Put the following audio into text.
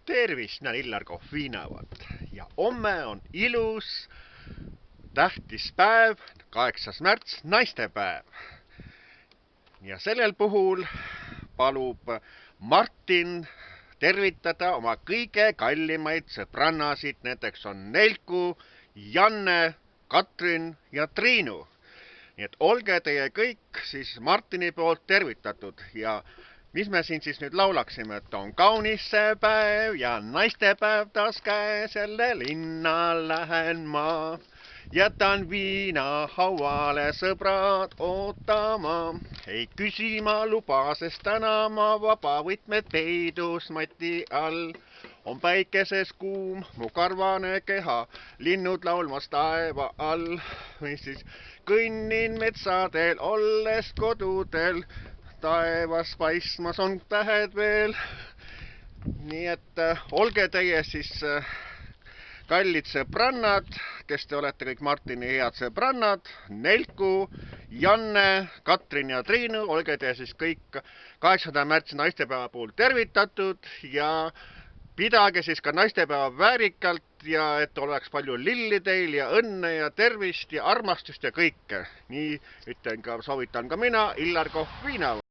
Tervist, minä Illar Kohvinavat. Ja homme on ilus, tähtis päev, 8. märts, naistepäev. Ja sellel puhul palub Martin tervitada oma kõige kallimaid sõbrannasid. Nendeks on Nelku, Janne, Katrin ja Triinu. Nii et olge teie kõik siis Martini poolt tervitatud. Ja mis me siin siis nüüd laulaksime, et on kaunis see päev ja naistepäev taas käes, jälle linna lähen ma. Jätan viina hauale sõbrad ootama. Ei küsima luba, sest täna ma vaba, võtmed peidus mati all. On päikeses kuum, mu karvane keha, linnud laulmas taeva all. Või siis kõnnin metsadel, olles kodudel, taevas paistmas on tähed veel. Nii et olge teie siis kallid sõbrannad, kes te olete kõik Martini head sõbrannad, Nelku, Janne, Katrin ja Triinu, olge te siis kõik 8. märtsi naistepäeva puhul tervitatud ja pidage siis ka naistepäeva väärikalt ja et oleks palju lilli teil ja õnne ja tervist ja armastust ja kõike. Nii ütlen ka, soovitan ka mina, Illar Kohvinavat.